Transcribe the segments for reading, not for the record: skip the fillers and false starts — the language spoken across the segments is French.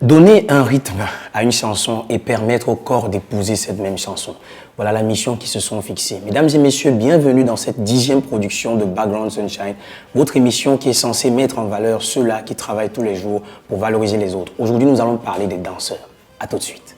Donner un rythme à une chanson et permettre au corps d'épouser cette même chanson. Voilà la mission qu'ils se sont fixés. Mesdames et messieurs, bienvenue dans cette 10e production de Background Sunshine, votre émission qui est censée mettre en valeur ceux-là qui travaillent tous les jours pour valoriser les autres. Aujourd'hui, nous allons parler des danseurs. À tout de suite.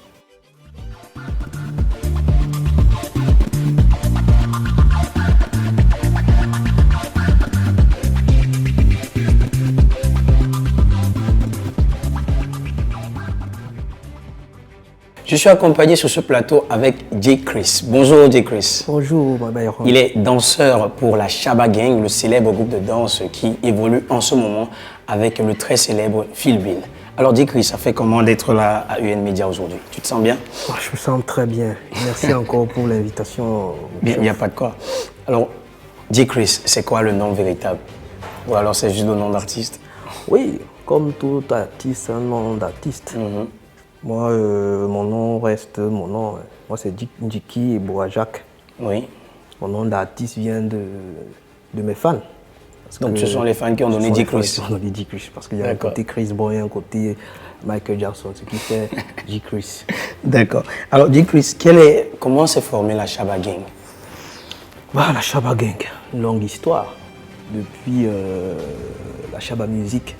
Je suis accompagné sur ce plateau avec J. Chris. Bonjour J. Chris. Bonjour, Babayaron. Il est danseur pour la Shabba Gang, le célèbre groupe de danse qui évolue en ce moment avec le très célèbre Phil Bill. Alors J. Chris, ça fait comment d'être là à UN Media aujourd'hui? Tu te sens bien? Je me sens très bien. Merci encore pour l'invitation. Il n'y a pas de quoi. Alors, J. Chris, c'est quoi le nom véritable? Ou alors c'est juste le nom d'artiste? Oui, comme tout artiste, un nom d'artiste. Moi, mon nom reste mon nom. Moi, c'est Djiki Boajak. Oui. Mon nom d'artiste vient de mes fans. Donc, ce sont les fans qui ont donné J. Chris. Qui ont donné J. Chris. Parce qu'il y a un côté Chris Brown et un côté Michael Jackson, ce qui fait J. Chris. D'accord. Alors, J. Chris, comment s'est formée la Shabba Gang? La Shabba Gang, une longue histoire. Depuis la Shabba Music.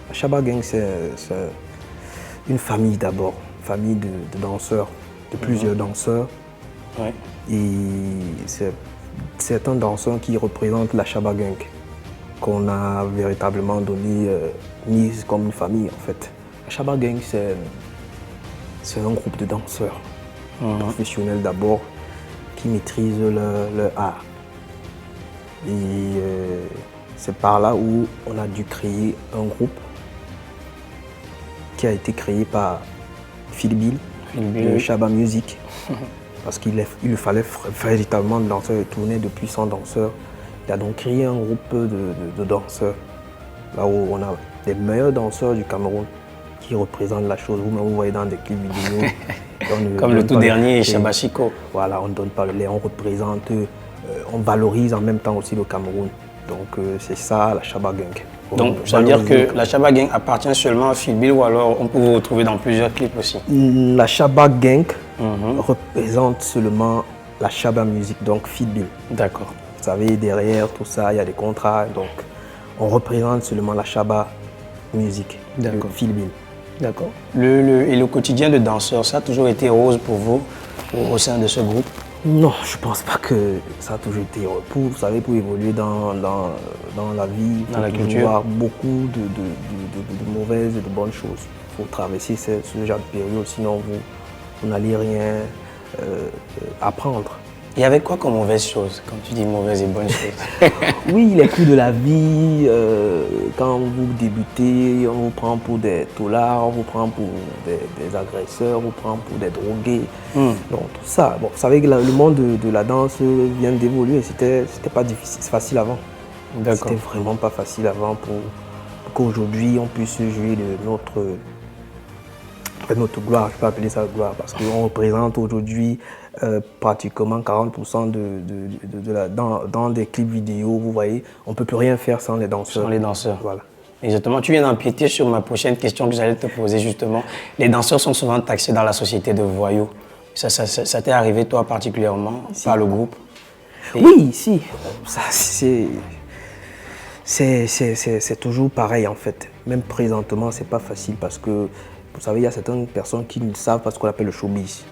La Shabba Gang, c'est une famille d'abord, famille de danseurs, de plusieurs danseurs. Ouais. Et c'est un danseur qui représente la Shabba Gang, qu'on a véritablement donné, mise comme une famille en fait. La Shabba Gang, c'est un groupe de danseurs professionnels d'abord, qui maîtrisent leur art. Et c'est par là où on a dû créer un groupe qui a été créé par Phil Bill, de Shabba Music, parce qu'il lui fallait véritablement de danseurs et tourner de puissants danseurs. Il a donc créé un groupe de danseurs, là où on a les meilleurs danseurs du Cameroun qui représentent la chose. Vous voyez dans des clips vidéo. Comme le tout dernier, Shabba Chico. Voilà, on ne donne pas le lait, on représente, on valorise en même temps aussi le Cameroun. Donc c'est ça la Shabba Gang. Donc ça veut dire que la Shabba Gang appartient seulement à Phil Bill ou alors on peut vous retrouver dans plusieurs clips aussi? La Shabba Gang représente seulement la Shabba Music, donc Phil Bill. D'accord. Vous savez, derrière tout ça, il y a des contrats, donc on représente seulement la Shabba Music, de Phil Bill. D'accord. Et le quotidien de danseur, ça a toujours été rose pour vous au sein de ce groupe? Non, je ne pense pas que ça a toujours été vous savez, pour évoluer dans la vie, dans la culture, il faut avoir beaucoup de mauvaises et de bonnes choses. Il faut traverser ce genre de période, sinon vous n'allez rien apprendre. Il y avait quoi comme mauvaise chose, quand tu dis mauvaise et bonne chose? Oui, les coups de la vie, quand vous débutez, on vous prend pour des taulards, on vous prend pour des agresseurs, on vous prend pour des drogués. Donc tout ça, bon, vous savez que le monde de la danse vient d'évoluer, c'était pas difficile, c'est facile avant. C'était vraiment pas facile avant pour qu'aujourd'hui on puisse jouer de notre gloire, je peux appeler ça gloire, parce qu'on représente aujourd'hui pratiquement 40% dans des clips vidéo, vous voyez, on ne peut plus rien faire sans les danseurs. Sans les danseurs. Voilà. Exactement, tu viens d'empiéter sur ma prochaine question que j'allais te poser justement. Les danseurs sont souvent taxés dans la société de voyous. Ça t'est arrivé toi particulièrement, par le groupe? Oui, si. C'est toujours pareil en fait. Même présentement, c'est pas facile parce que vous savez, il y a certaines personnes qui ne savent pas ce qu'on appelle le showbiz.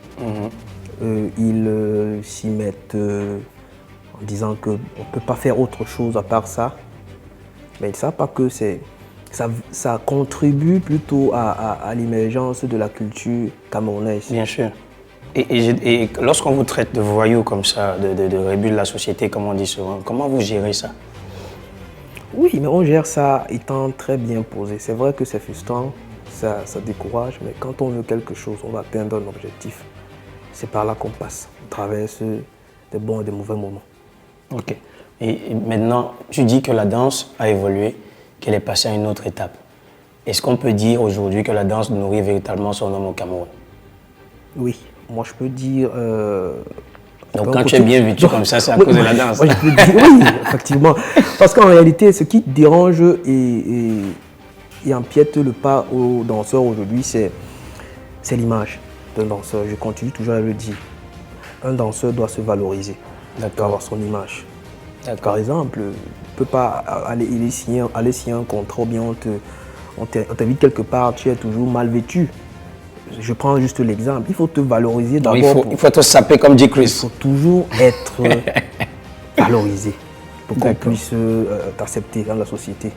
Ils s'y mettent en disant qu'on ne peut pas faire autre chose à part ça. Mais ils ne savent pas que ça contribue plutôt à l'émergence de la culture camerounaise. Bien sûr. Et lorsqu'on vous traite de voyous comme ça, de rébus de la société, comme on dit souvent, comment vous gérez ça? Oui, mais on gère ça étant très bien posé. C'est vrai que c'est frustrant. Ça décourage, mais quand on veut quelque chose, on va atteindre un objectif. C'est par là qu'on passe. On traverse des bons et des mauvais moments. Ok. Et maintenant, tu dis que la danse a évolué, qu'elle est passée à une autre étape. Est-ce qu'on peut dire aujourd'hui que la danse nourrit véritablement son homme au Cameroun? Oui, moi je peux dire... Donc quand tu es bien vêtu comme ça, c'est à cause de la danse? Moi, je peux dire, oui, effectivement. Parce qu'en réalité, ce qui dérange et qui empiète le pas aux danseurs aujourd'hui, c'est l'image d'un danseur. Je continue toujours à le dire. Un danseur doit se valoriser, doit avoir son image. Par exemple, tu ne peux pas aller signer un contrat ou bien on t'invite quelque part, tu es toujours mal vêtu. Je prends juste l'exemple. Il faut te valoriser d'abord. Il faut te saper comme dit Chris. Il faut toujours être valorisé pour qu'on puisse t'accepter dans la société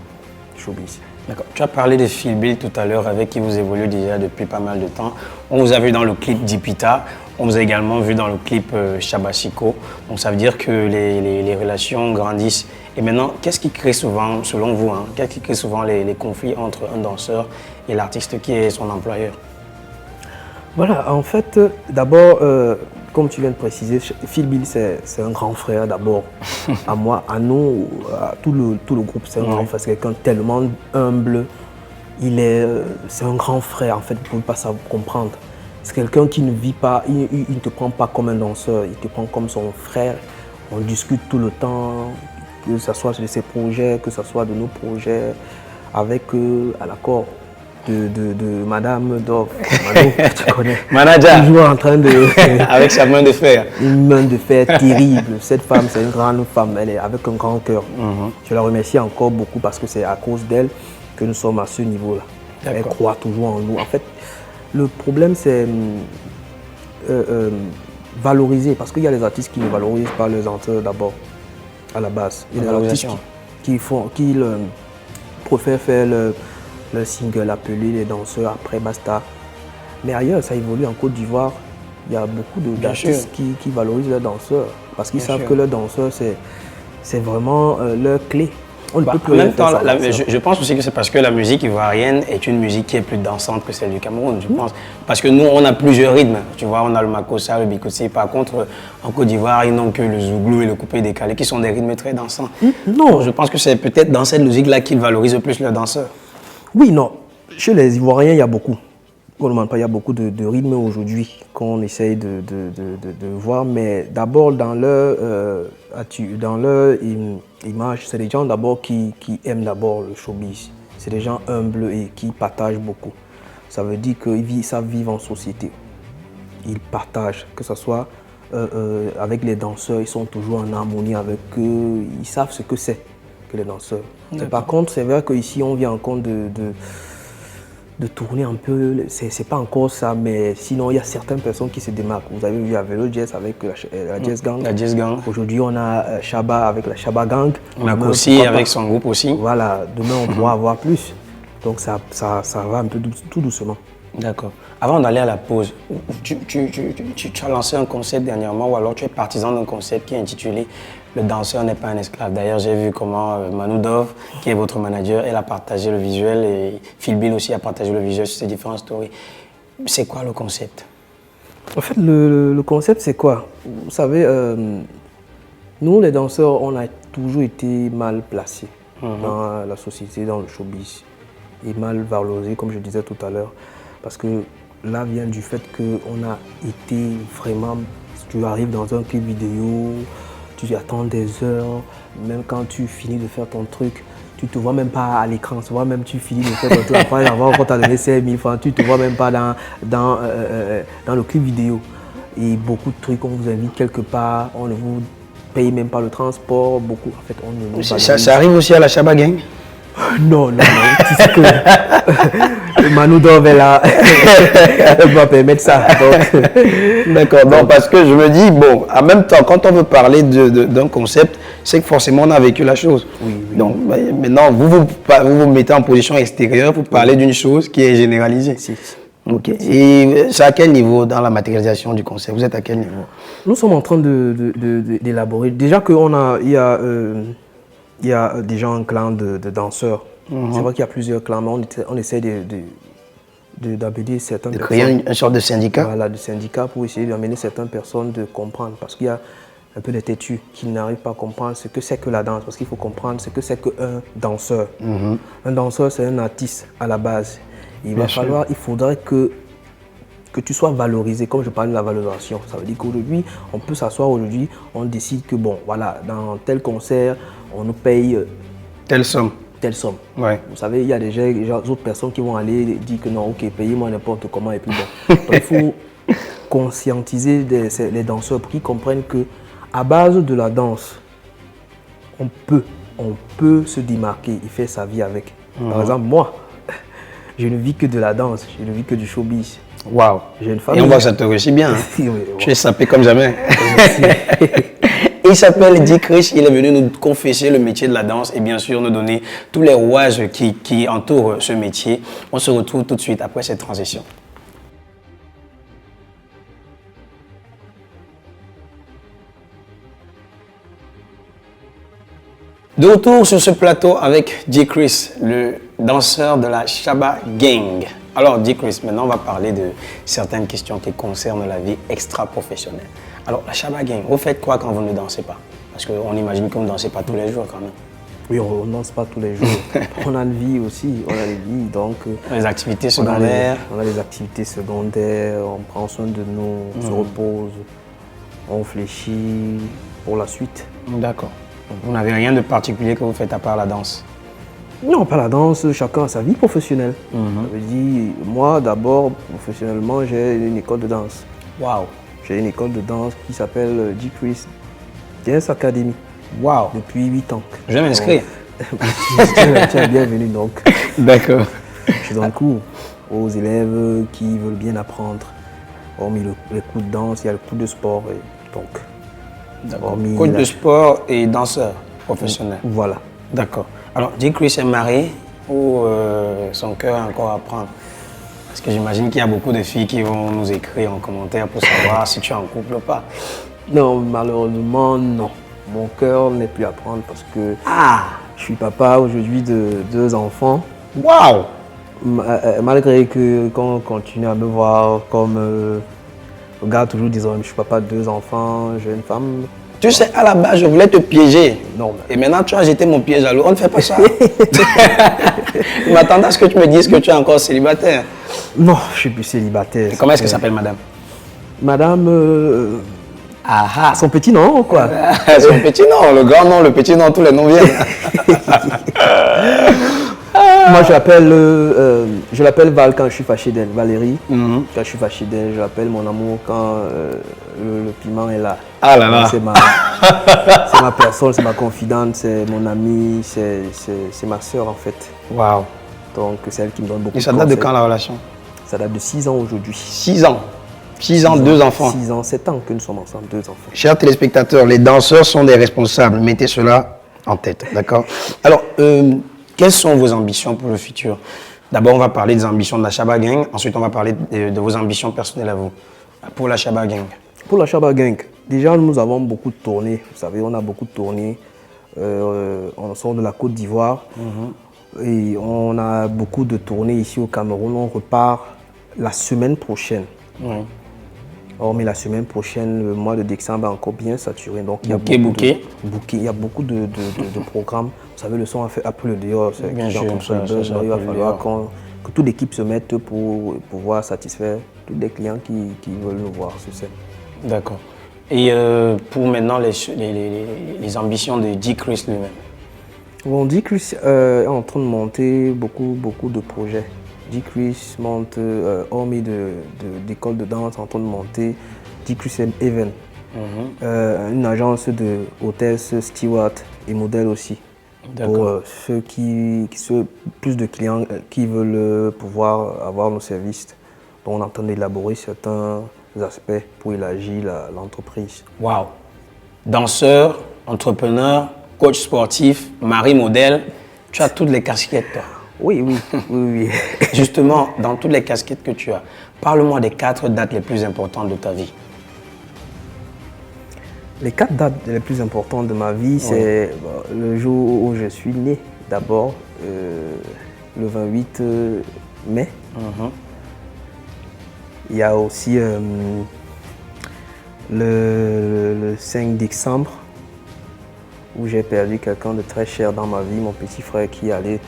showbiz. D'accord. Tu as parlé de Phil Bill tout à l'heure, avec qui vous évoluez déjà depuis pas mal de temps. On vous a vu dans le clip Dipita, on vous a également vu dans le clip Shabashiko. Donc ça veut dire que les relations grandissent. Et maintenant, qu'est-ce qui crée souvent, selon vous, qu'est-ce qui crée souvent les conflits entre un danseur et l'artiste qui est son employeur? Voilà, en fait, d'abord, comme tu viens de préciser, Phil Bill, c'est un grand frère d'abord. À moi, à nous, à tout le groupe, c'est un grand frère. C'est quelqu'un tellement humble. C'est un grand frère, en fait, vous ne pouvez pas savoir comprendre. C'est quelqu'un qui ne vit pas, il ne te prend pas comme un danseur, il te prend comme son frère. On discute tout le temps, que ce soit de ses projets, que ce soit de nos projets, avec à l'accord de Madame Dove, Mano, tu connais. Manager. Toujours en train de... avec sa main de fer. Une main de fer terrible. Cette femme, c'est une grande femme, elle est avec un grand cœur. Je la remercie encore beaucoup parce que c'est à cause d'elle que nous sommes à ce niveau-là. Elle croit toujours en nous. En fait, le problème, c'est valoriser, parce qu'il y a les artistes qui ne valorisent pas leurs danseurs d'abord, à la base. Il y a des artistes qui préfèrent faire le single, appeler les danseurs, après basta. Mais ailleurs, ça évolue en Côte d'Ivoire. Il y a beaucoup d'artistes qui valorisent leurs danseurs, parce qu'ils savent que leurs danseurs, c'est vraiment leur clé. On ne peut plus en même temps, je pense aussi que c'est parce que la musique ivoirienne est une musique qui est plus dansante que celle du Cameroun, je pense. Parce que nous, on a plusieurs rythmes. Tu vois, on a le makossa, le bikossi. Par contre, en Côte d'Ivoire, ils n'ont que le zouglou et le coupé décalé, qui sont des rythmes très dansants. Non. Je pense que c'est peut-être dans cette logique-là qu'ils valorisent plus leurs danseurs. Oui, non. Chez les Ivoiriens, il y a beaucoup. On ne demande pas, il y a beaucoup de rythmes aujourd'hui qu'on essaye de voir. Mais d'abord, dans leur image, c'est des gens d'abord qui aiment d'abord le showbiz. C'est des gens humbles et qui partagent beaucoup. Ça veut dire qu'ils savent vivre en société. Ils partagent, que ce soit avec les danseurs, ils sont toujours en harmonie avec eux. Ils savent ce que c'est que les danseurs. Par contre, c'est vrai qu'ici, on vient en compte de tourner un peu, c'est pas encore ça, mais sinon il y a certaines personnes qui se démarquent. Vous avez vu, il y avait le jazz avec la Jazz Gang. La Jazz Gang. Aujourd'hui, on a Shabba avec la Shabba Gang. On a aussi avec son groupe aussi. Voilà, demain on pourra avoir plus. Donc ça va un peu tout doucement. D'accord. Avant d'aller à la pause, tu as lancé un concept dernièrement, ou alors tu es partisan d'un concept qui est intitulé « Le danseur n'est pas un esclave ». D'ailleurs, j'ai vu comment Manu Dove, qui est votre manager, elle a partagé le visuel, et Phil Bill aussi a partagé le visuel sur ses différentes stories. C'est quoi le concept? En fait, le concept, c'est quoi? Vous savez, nous, les danseurs, on a toujours été mal placés dans la société, dans le showbiz, et mal valorisés, comme je disais tout à l'heure. Parce que là vient du fait qu'on a été vraiment, tu arrives dans un clip vidéo, tu attends des heures, même quand tu finis de faire ton truc, tu ne te vois même pas à l'écran, tu finis de faire ton truc, après avoir t'a donné 5 000 francs, tu ne te vois même pas dans le clip vidéo. Et beaucoup de trucs, on vous invite quelque part, on ne vous paye même pas le transport, beaucoup, en fait, on ne nous ça arrive aussi à la Shabba Gang? Non, tu sais que Manu Dove est là, elle va permettre ça. D'accord, donc parce que je me dis, bon, en même temps, quand on veut parler d'un concept, c'est que forcément on a vécu la chose. Oui. Donc maintenant, vous mettez en position extérieure pour parler d'une chose qui est généralisée. Si. Ok. Et c'est à quel niveau dans la matérialisation du concept? Vous êtes à quel niveau? Nous sommes en train d'élaborer. Déjà il y a déjà un clan de danseurs. C'est vrai qu'il y a plusieurs clans, mais on essaie d'amener certaines personnes. De créer une sorte de syndicat? Voilà, de syndicat pour essayer d'amener certaines personnes de comprendre. Parce qu'il y a un peu des têtus qui n'arrivent pas à comprendre ce que c'est que la danse. Parce qu'il faut comprendre ce que c'est qu'un danseur. Un danseur, c'est un artiste à la base. Il faudrait que tu sois valorisé, comme je parle de la valorisation. Ça veut dire qu'aujourd'hui, on peut s'asseoir on décide que bon, voilà, dans tel concert, on nous paye telle somme. telle somme. Ouais. Vous savez, il y a des autres personnes qui vont aller dire que non, ok, payez-moi n'importe comment et puis bon. Donc, il faut conscientiser les danseurs pour qu'ils comprennent que à base de la danse, on peut se démarquer et faire sa vie avec. Par exemple, moi, je ne vis que de la danse, je ne vis que du showbiz. Waouh. J'ai une Et famille. on voit que ça te réussit bien. Hein. Oui, Tu es sapé comme jamais. Il s'appelle Dick Rich, il est venu nous confesser le métier de la danse et bien sûr nous donner tous les rouages qui entourent ce métier. On se retrouve tout de suite après cette transition. De retour sur ce plateau avec Dick Chris, le danseur de la Shabba Gang. Alors Dick Chris, maintenant on va parler de certaines questions qui concernent la vie extra-professionnelle. Alors la Shabba Gang, vous faites quoi quand vous ne dansez pas? Parce qu'on imagine que vous ne dansez pas tous les jours quand même. Oui, on ne danse pas tous les jours. On a une vie aussi, on a une vie, donc... Les activités secondaires. On a les activités secondaires, on prend soin de nous, on se repose, on réfléchit pour la suite. D'accord. Vous n'avez rien de particulier que vous faites à part la danse? Non, pas la danse, chacun a sa vie professionnelle. Ça veut dire, moi d'abord, professionnellement, j'ai une école de danse. Waouh. J'ai une école de danse qui s'appelle Dick Chris Dance Academy. Waouh. Depuis 8 ans. Je vais m'inscrire. Tu es bienvenu donc. D'accord. Je donne cours aux élèves qui veulent bien apprendre. Hormis les cours de danse, il y a le cours de sport. Et donc, hormis Coach de sport et danseur professionnel. Voilà. D'accord. Alors, Dick Chris est marié ou son cœur est encore à prendre? Parce que j'imagine qu'il y a beaucoup de filles qui vont nous écrire en commentaire pour savoir si tu es en couple ou pas. Non, malheureusement, non. Mon cœur n'est plus à prendre parce que je suis papa aujourd'hui de 2 enfants. Waouh! Malgré que quand on continue à me voir comme le gars toujours disant je suis papa de 2 enfants, j'ai une femme. Tu sais, à la base, je voulais te piéger. Non. Et maintenant, tu as jeté mon piège à l'eau. On ne fait pas ça. Je m'attendais à ce que tu me dises que tu es encore célibataire. Non, je suis plus célibataire. Et comment est-ce que s'appelle madame? Madame, son petit nom, quoi. Son petit nom, le grand nom, le petit nom, tous les noms viennent. Moi, je l'appelle Val quand je suis fâché d'elle, Valérie. Quand je suis fâché d'elle, je l'appelle mon amour quand le piment est là. Ah là là. C'est ma personne, c'est ma confidente, c'est mon amie, c'est ma soeur en fait. Waouh. Donc, c'est elle qui me donne beaucoup de conseils. Et ça date de quand la relation? Ça date de 6 ans aujourd'hui. 6 ans. 6 ans, 2 enfants. 6 ans, 7 ans que nous sommes ensemble, 2 enfants. Chers téléspectateurs, les danseurs sont des responsables. Mettez cela en tête, d'accord? Alors, quelles sont vos ambitions pour le futur? D'abord, on va parler des ambitions de la Shabba Gang. Ensuite, on va parler de vos ambitions personnelles à vous. Pour la Shabba Gang. Pour la Shabba Gang, déjà, nous avons beaucoup de tournées. Vous savez, on a beaucoup de tournées. On sort de la Côte d'Ivoire. Et on a beaucoup de tournées ici au Cameroun. On repart la semaine prochaine. Or, mais la semaine prochaine, le mois de décembre est encore bien saturé. Donc, il y a il y a beaucoup de programmes. Vous savez, le son a pris le dehors. Bien sûr, il va falloir que toute l'équipe se mette pour pouvoir satisfaire tous les clients qui veulent nous voir sur scène. D'accord. Et pour maintenant, les ambitions de Dick Chris lui-même? Bon, Dick Chris est en train de monter beaucoup de projets. Dick Chris monte, hormis d'école de danse, en train de monter Dick Chris Event, une agence de hôtesses, stewards et modèles aussi. Pour ceux plus de clients qui veulent pouvoir avoir nos services. Donc on est en train d'élaborer certains aspects pour élargir l'entreprise. Waouh! Danseur, entrepreneur, coach sportif, mari modèle, tu as toutes les casquettes, toi. Oui. Justement, dans toutes les casquettes que tu as, parle-moi des 4 dates les plus importantes de ta vie. Les 4 dates les plus importantes de ma vie, c'est le jour où je suis né, d'abord, le 28 mai. Il y a aussi le 5 décembre, où j'ai perdu quelqu'un de très cher dans ma vie, mon petit frère qui allait.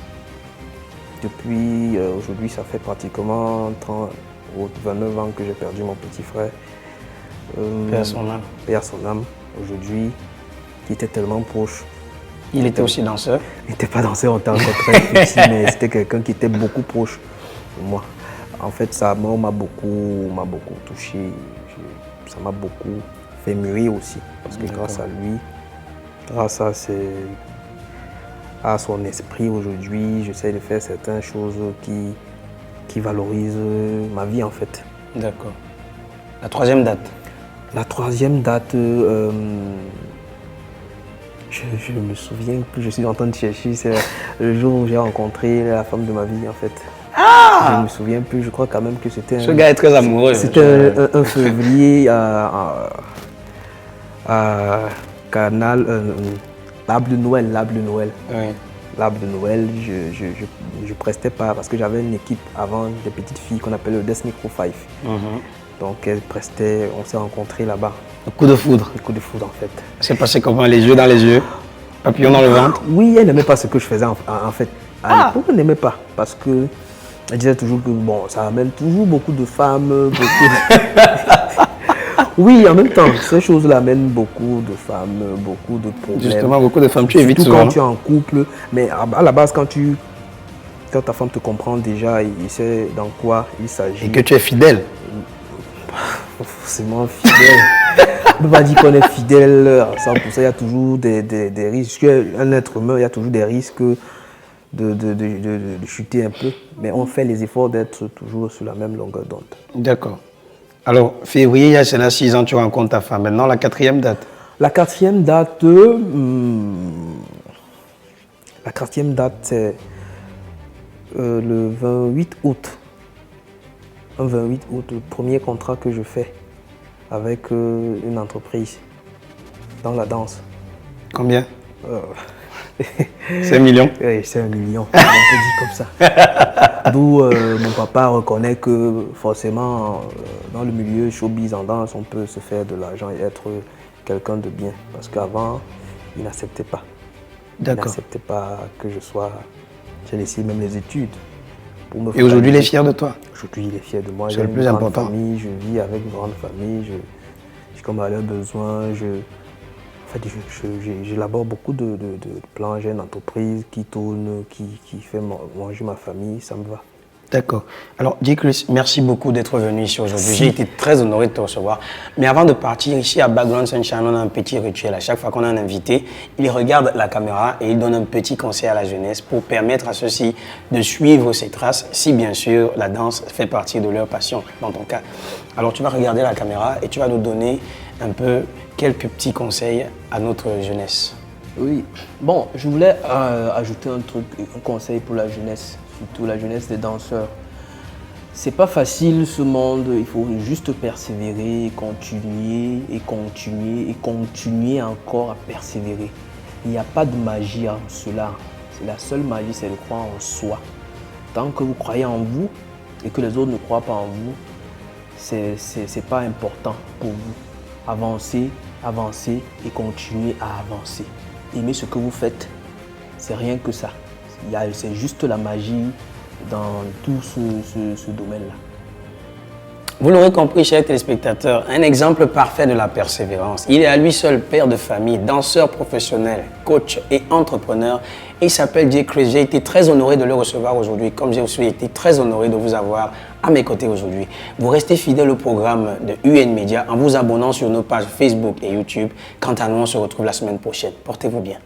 Depuis aujourd'hui, ça fait pratiquement 30 ou 29 ans que j'ai perdu mon petit frère. Paix à son âme. Paix à son âme, aujourd'hui, qui était tellement proche. Il était aussi danseur? Il n'était pas danseur, on t'a rencontré ici, mais c'était quelqu'un qui était beaucoup proche de moi. En fait, sa mort m'a beaucoup touché. Ça m'a beaucoup fait mûrir aussi. Parce que grâce à lui, grâce à son esprit aujourd'hui, j'essaie de faire certaines choses qui valorisent ma vie en fait. D'accord. La troisième date? La troisième date, je me souviens plus, je suis en train de chercher, c'est le jour où j'ai rencontré la femme de ma vie en fait. Je ne me souviens plus, je crois quand même que c'était... Ce gars est très amoureux. C'était un février à Canal, l'arbre de Noël. Oui. L'arbre de Noël, je prestais pas parce que j'avais une équipe avant, des petites filles qu'on appelle le Destiny Crew 5. Donc elles prestaient, on s'est rencontrés là-bas. Le coup de foudre. Le coup de foudre en fait. C'est passé comment? Les yeux dans les yeux? Papillon dans le ventre? Oui, elle n'aimait pas ce que je faisais en fait. À l'époque, elle n'aimait pas parce que elle disait toujours que bon, ça amène toujours beaucoup de femmes, Oui, en même temps, ces choses-là amènent beaucoup de femmes, beaucoup de problèmes. Justement, beaucoup de femmes, tu évites Surtout souvent. quand tu es en couple, mais à la base, quand ta femme te comprend déjà, il sait dans quoi il s'agit. Et que tu es fidèle. Forcément fidèle. On ne peut pas dire qu'on est fidèle à 100%, il y a toujours des risques. Un être humain, il y a toujours des risques de chuter un peu. Mais on fait les efforts d'être toujours sur la même longueur d'onde. D'accord. Alors, février, il y a cela 6 ans, tu rencontres ta femme. Maintenant, la quatrième date? La quatrième date, c'est le 28 août. Un 28 août, le premier contrat que je fais avec une entreprise dans la danse. Combien? 5 millions? Oui, c'est 1 million, on peut dire comme ça. D'où mon papa reconnaît que forcément, dans le milieu showbiz en danse, on peut se faire de l'argent et être quelqu'un de bien. Parce qu'avant, il n'acceptait pas. D'accord. Il n'acceptait pas que je sois... J'ai laissé même les études. Et aujourd'hui, il est fier de toi? Aujourd'hui, il est fier de moi. C'est J'ai le une plus grande important. famille, je vis avec une grande famille, je comme à leurs besoins, j'élabore beaucoup de plans, j'ai une entreprise qui tourne, qui fait manger ma famille, ça me va. D'accord. Alors, J. Chris, merci beaucoup d'être venu ici aujourd'hui. J'ai été très honoré de te recevoir. Mais avant de partir, ici à Background Sunshine, on a un petit rituel. À chaque fois qu'on a un invité, il regarde la caméra et il donne un petit conseil à la jeunesse pour permettre à ceux-ci de suivre ses traces, si bien sûr la danse fait partie de leur passion, dans ton cas. Alors, tu vas regarder la caméra et tu vas nous donner un peu quelques petits conseils à notre jeunesse. Oui, bon, je voulais ajouter un truc, un conseil pour la jeunesse, surtout la jeunesse des danseurs. C'est pas facile ce monde, il faut juste persévérer, continuer et continuer et continuer encore à persévérer. Il n'y a pas de magie en cela. La seule magie, c'est de croire en soi. Tant que vous croyez en vous et que les autres ne croient pas en vous, c'est pas important pour vous. Avancez, avancez et continuez à avancer. Aimez ce que vous faites, c'est rien que ça. C'est juste la magie dans tout ce domaine-là. Vous l'aurez compris, chers téléspectateurs, un exemple parfait de la persévérance. Il est à lui seul père de famille, danseur professionnel, coach et entrepreneur. Et il s'appelle J. Chris. J'ai été très honoré de le recevoir aujourd'hui, comme j'ai aussi été très honoré de vous avoir à mes côtés aujourd'hui. Vous restez fidèles au programme de UN Media en vous abonnant sur nos pages Facebook et YouTube. Quant à nous, on se retrouve la semaine prochaine. Portez-vous bien.